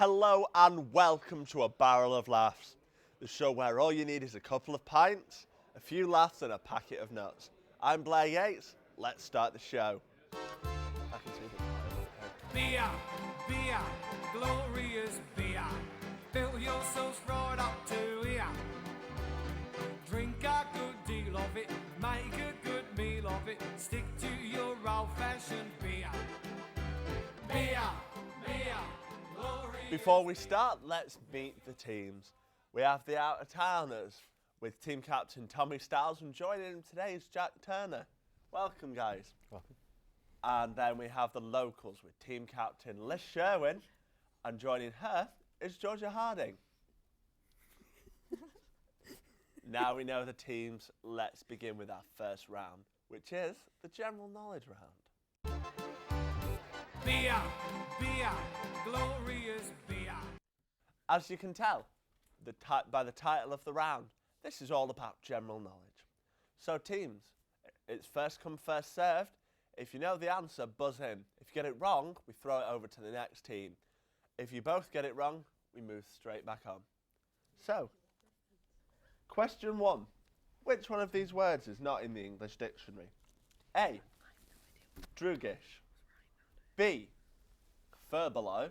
Hello and welcome to A Barrel of Laughs, the show where all you need is a couple of pints, a few laughs and a packet of nuts. I'm Blair Yates, let's start the show. I can see the Beer, beer, glorious beer. Fill yourselves right up to here. Drink a good deal of it, make a good meal of it. Stick to your old-fashioned beer. Beer, beer, glorious. Before we start, let's meet the teams. We have the out-of-towners with team captain Tommy Stiles, and joining him today is Jack Turner. Welcome, guys. Welcome. And then we have the locals with team captain Liz Sherwin, and joining her is Georgia Harding. Now we know the teams, let's begin with our first round, which is the general knowledge round. Beer, beer, glorious beer. As you can tell by the title of the round, this is all about general knowledge. So teams, it's first come, first served. If you know the answer, buzz in. If you get it wrong, we throw it over to the next team. If you both get it wrong, we move straight back on. So, question 1. Which one of these words is not in the English dictionary? A. Droogish. B. Furbelow.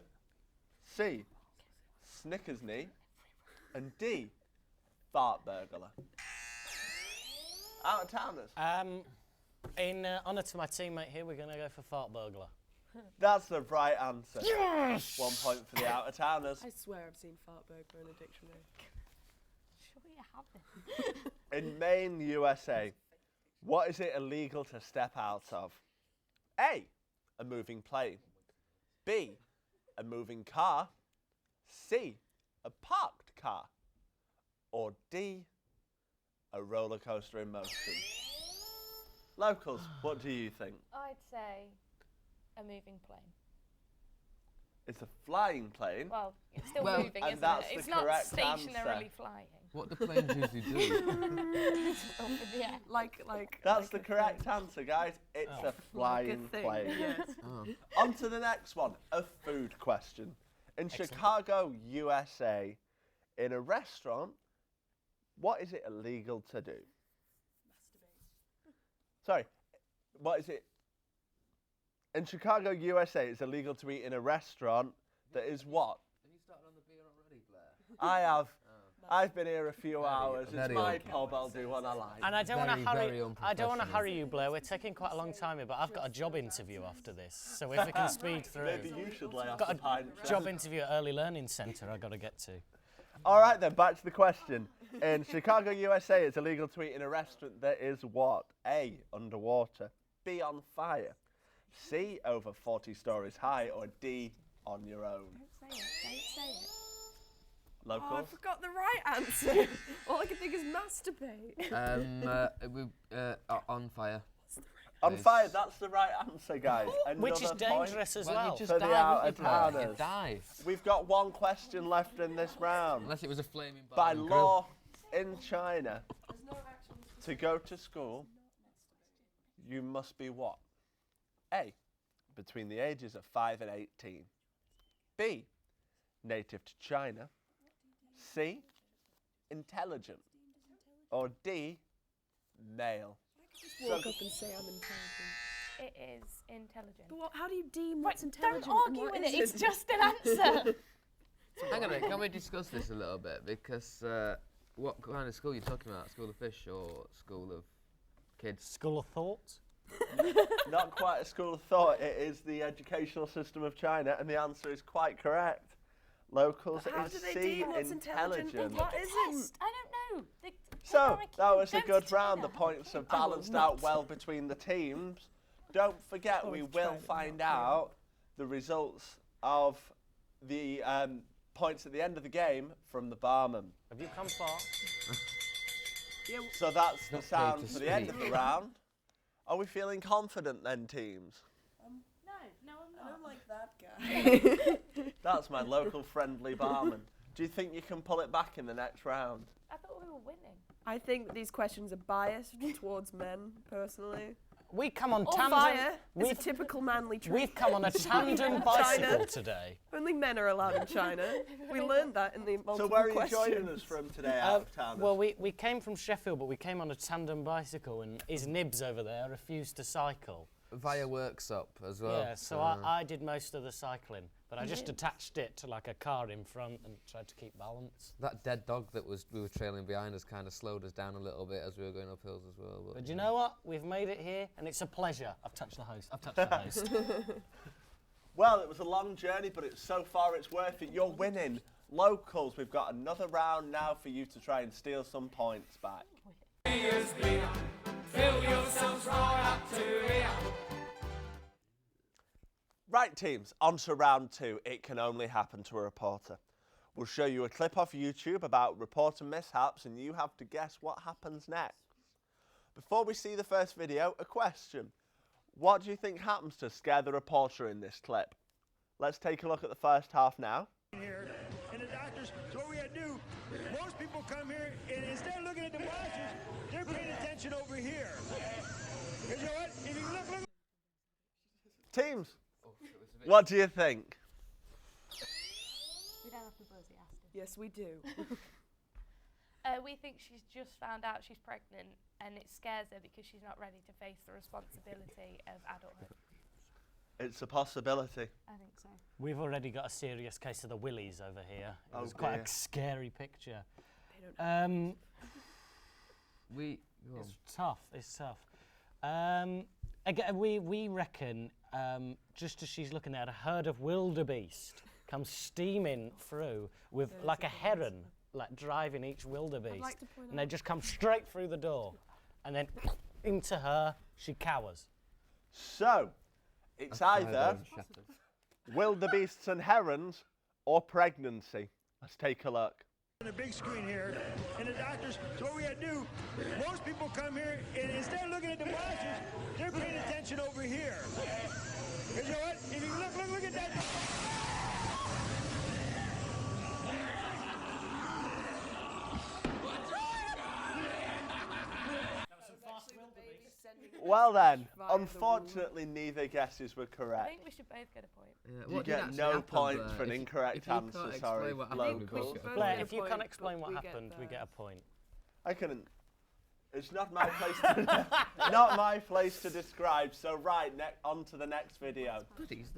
C. Snickersnee. And D. Fart burglar. Out of towners. In honour to my teammate here, we're going to go for fart burglar. That's the right answer. Yes! 1 point for the out of towners. I swear I've seen fart burglar in a dictionary. Sure you haven't. In Maine, USA, what is it illegal to step out of? A. A moving plane. B. A moving car. C. A parked car. Or D. A roller coaster in motion. Locals, what do you think? I'd say a moving plane. It's a flying plane. Well, it's still Well, moving, and isn't that's it? the It's not correct stationarily answer. flying. What do planes usually do? Up in the air. Like That's like the a correct thing. answer, guys. It's a Like a flying thing, plane. yes. Oh. On to the next one, a food question. In Chicago, USA, in a restaurant, what is it illegal to do? Sorry, what is it? In Chicago, USA, it's illegal to eat in a restaurant that is what? Have you started on the beer already, Blair? I have. I've been here a few hours. It's very my okay. pub. I'll do what I like. And I don't want to Very hurry. I don't want to unprofessional. hurry you, Blair. We're taking quite a long time here, but I've got a job interview after this. So if we can speed through. Maybe you should lay off Got the a pint. job interview at Early Learning Centre I've got to get to. All right then, back to the question. In Chicago, USA, it's illegal to eat in a restaurant that is what? A, underwater. B, on fire. C, over 40 stories high. Or D, on your own. Don't say it. Don't say it. Oh, I Locals? forgot the right answer. All I can think is masturbate. On fire. On Yes. fire, that's the right answer, guys. Which is Another point dangerous as Well, well. you just for the dive, out wouldn't of you, Blair? towners. You dive. We've got one question left in this round. Unless it was a flaming By barbecue. law in China, to go to school, you must be what? A, between the ages of 5 and 18. B, native to China. C, intelligent. Or D, male. Just walk up and say I'm intelligent. It is intelligent. But how do you deem Right, what's intelligent? don't and argue what with it. It's isn't? just an answer. Hang on a minute, can we discuss this a little bit? Because what kind of school are you talking about? School of fish or school of kids? School of thought. Not quite a school of thought. It is the educational system of China, and the answer is quite correct. Locals How is do they C, deem what's intelligent and intelligent. what isn't? Test. I don't know. So, that was a Don't good to round. The China. points have I will balanced out not. well between the teams. Don't forget, Oh, we we've will tried it, find not really. out the results of the points at the end of the game from the barman. Have you come far? So that's the Not paid sound to for the end of speak. the round. Are we feeling confident then, teams? No, I'm I not. don't like that guy. That's my local friendly barman. Do you think you can pull it back in the next round? I thought we were winning. I think these questions are biased towards men, personally. We come on Or tandem. fire is a We've, typical manly trait. we've come on a tandem bicycle today. Only men are allowed in China. We learned that in the multiple So where are you questions. joining us from today, out of town? Well, we came from Sheffield, but we came on a tandem bicycle, and his nibs over there refused to cycle. Via workshop as well. Yeah, so I did most of the cycling, but I just attached it to like a car in front and tried to keep balance. That dead dog that we were trailing behind us kind of slowed us down a little bit as we were going up hills as well. But you know what? We've made it here, and it's a pleasure. I've touched the host. I've touched the host. Well, it was a long journey, but so far it's worth it. You're winning. Locals, we've got another round now for you to try and steal some points back. Beers, beer. Fill yourselves right up to here. Right, teams, on to round 2. It can only happen to a reporter. We'll show you a clip off YouTube about reporter mishaps, and you have to guess what happens next. Before we see the first video, a question. What do you think happens to scare the reporter in this clip? Let's take a look at the first half now. Here, and the doctors, so what we gotta do, most people come here, and instead of looking at the monsters, they're paying attention over here. Because you know what? If you look. Teams, what do you think? We don't have to buzz, he asked us. Yes, we do. We think she's just found out she's pregnant and it scares her because she's not ready to face the responsibility of adulthood. It's a possibility. I think so. We've already got a serious case of the willies over here. It Oh was quite dear. a scary picture. It's tough. It's tough. Again, we reckon just as she's looking at a herd of wildebeest comes steaming through with like a heron, like driving each wildebeest, like to point and they just come straight through the door, and then into her. She cowers. So, it's either wildebeests and herons or pregnancy. Let's take a look. On the big screen here, and the doctors, so what we gotta do, most people come here, and instead of looking at the monsters, they're paying attention over here. Because you know what? If you look at that. Well then, Via the unfortunately neither guesses were I correct. think we should both get a point. Yeah, You get no points for an incorrect answer, sorry, locals. both Blair, get a if you point, can't explain but what we get happened, we the- get a point. I couldn't. It's not my place to, not my place to describe. So right, on to the next video.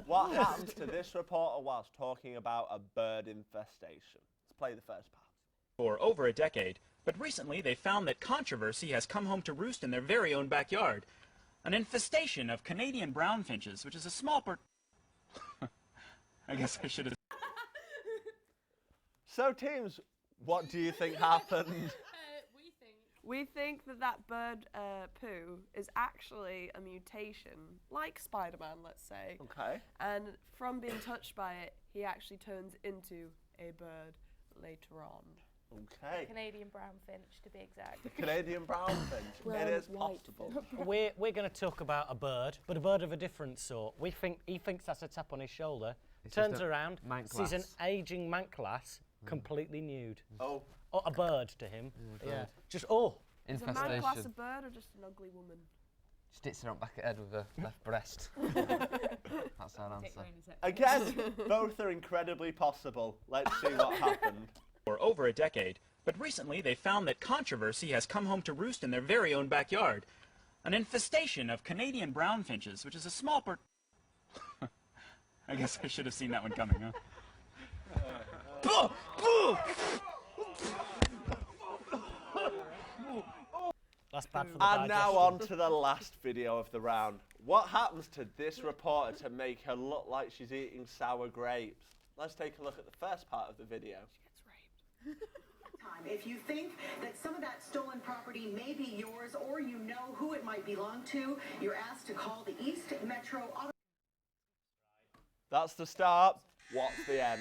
What happened to this reporter whilst talking about a bird infestation? Let's play the first part. For over a decade, but recently they found that controversy has come home to roost in their very own backyard. An infestation of Canadian brown finches, which is a small I guess I should have. So teams, what do you think happened? We think that bird poo is actually a mutation, like Spider-Man, let's say. Okay. And from being touched by it, he actually turns into a bird later on. Okay. Canadian brown finch, to be exact. Canadian brown finch. It is possible. We're going to talk about a bird, but a bird of a different sort. He thinks that's a tap on his shoulder, turns around, sees an ageing manclass, completely nude. Oh. Oh, a bird to him. Yeah. Just Is a man class a Infestation. bird or just an ugly woman? Sticks her on back of head with her left breast. That's our answer. Again, both are incredibly possible. Let's see what happened. For over a decade, but recently they found that controversy has come home to roost in their very own backyard. An infestation of Canadian brown finches, which is a small I guess I should have seen that one coming, huh? That's bad for the And now digestion. on to the last video of the round. What happens to this reporter to make her look like she's eating sour grapes? Let's take a look at the first part of the video. If you think that some of that stolen property may be yours or you know who it might belong to, you're asked to call the East Metro Auto. That's the start. What's the end?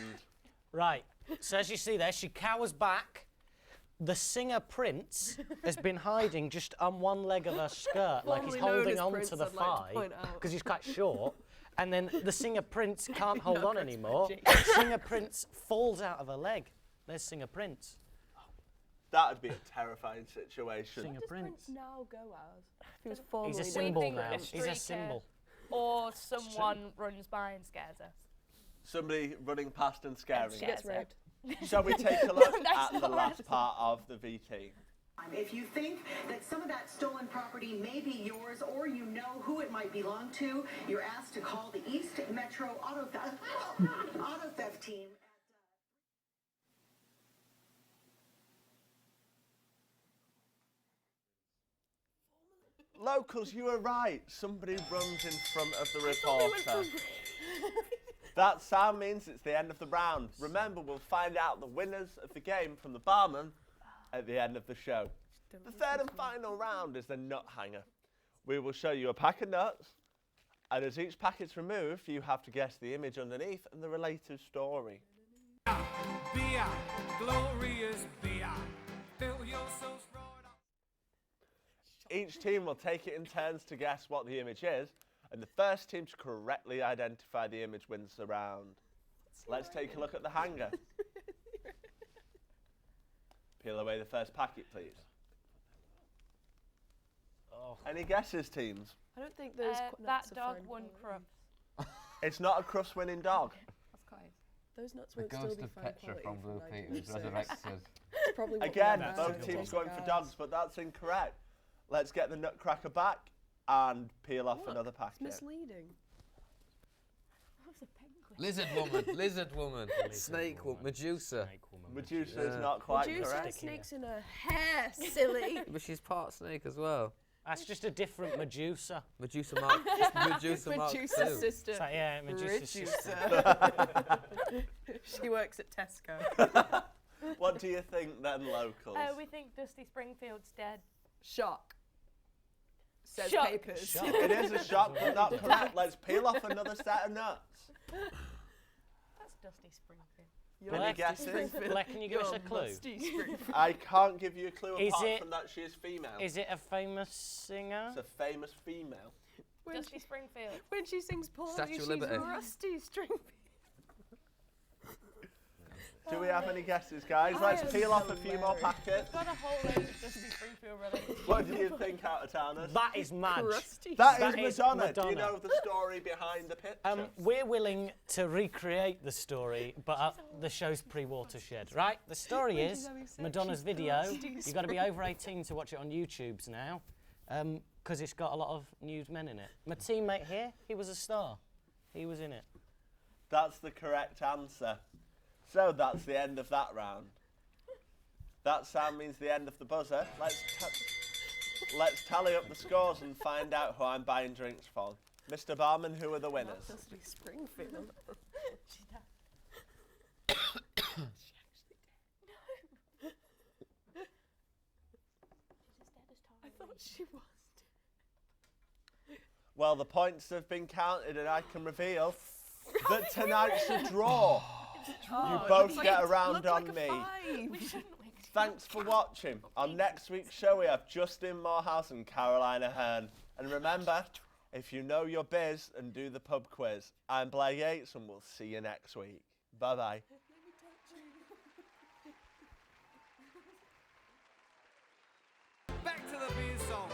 Right, so as you see there, she cowers back. The singer Prince has been hiding just on one leg of her skirt, like he's Formerly known holding as on Prince, to the I'd like to thigh, point out. because he's quite short. And then the singer Prince can't hold No, on Prince, anymore. Reggie. Singer Prince falls out of her leg. There's Singer Prince. That would be a terrifying situation. Sing a What does prince. Prince now go as? He was He's formerly a We symbol think now. a He's a streaker symbol. Or someone runs by and scares us. Somebody running past and scaring. She He gets Yes, raped. Shall we take a look That's at the not last right. part of the VT? If you think that some of that stolen property may be yours or you know who it might belong to, you're asked to call the East Metro Auto Theft Team. Locals, you were right. Somebody runs in front of the reporter. That sound means it's the end of the round. Remember, we'll find out the winners of the game from the barman at the end of the show. The third and final round is the nut hanger. We will show you a pack of nuts, and as each packet's removed, you have to guess the image underneath and the related story. Beer, glorious beer. Fill your souls right up. Each team will take it in turns to guess what the image is, and the first team to correctly identify the image wins the round. Let's take a look at the hanger. Peel away the first packet, please. Oh. Any guesses, teams? I don't think those That nuts are dog foreign won quality. Crufts. It's not a crust-winning dog. That's close. Those nuts The won't still ghost be of fine Petra quality from Blue from Pete was 1906. resurrected. It's probably what Again, we have both now. teams Tastes going like for ass. dogs, but that's incorrect. Let's get the nutcracker back and peel off Look, another It's packet. misleading. That was a penguin. Lizard woman, snake woman, Medusa. Snake woman, Medusa is Yeah. not quite Medusa correct. has snakes in her hair, silly. But she's part snake as well. That's just a different Medusa. Medusa Mark. Medusa Mark Medusa's II. sister. So, yeah, Medusa's sister. She works at Tesco. What do you think then, locals? We think Dusty Springfield's dead. Shock. Says Shock. papers. Shock. It is a shock, but not correct. Let's peel off another set of nuts. That's Dusty Springfield. You're Any Black, guesses? Black, can you give us a You're clue? musty Springfield. I can't give you a clue Is apart it- from that she is female. Is it a famous singer? It's a famous female. When Dusty she, Springfield. when she sings poorly, Statue of she's Liberty. Rusty Springfield. Do we have any guesses, guys? I Let's am peel off a few more hilarious. packets. Got a whole load of Dusty Springfield related. What do you think, out of towners? That is Madge. Rusty. That That is is Madonna. Do you Madonna. know the story behind the picture? We're willing to recreate the story, but the show's pre-watershed, right? The story When is she's having sex, Madonna's she's video. Rusty You've got to be over 18 to watch it on YouTube's now, because it's got a lot of nude men in it. My teammate here, he was a star. He was in it. That's the correct answer. So that's the end of that round. That sound means the end of the buzzer. Let's tally up the scores and find out who I'm buying drinks from. Mr. Barman, who are the winners? Dusty Springfield. She's dead. I thought she was. Well, the points have been counted and I can reveal that tonight's a draw. You both get a round on me. We shouldn't win. Thanks for watching. On next week's show, we have Justin Morehouse and Carolina Hearn. And remember, if you know your biz and do the pub quiz, I'm Blair Yates and we'll see you next week. Bye-bye. Back to the beer song.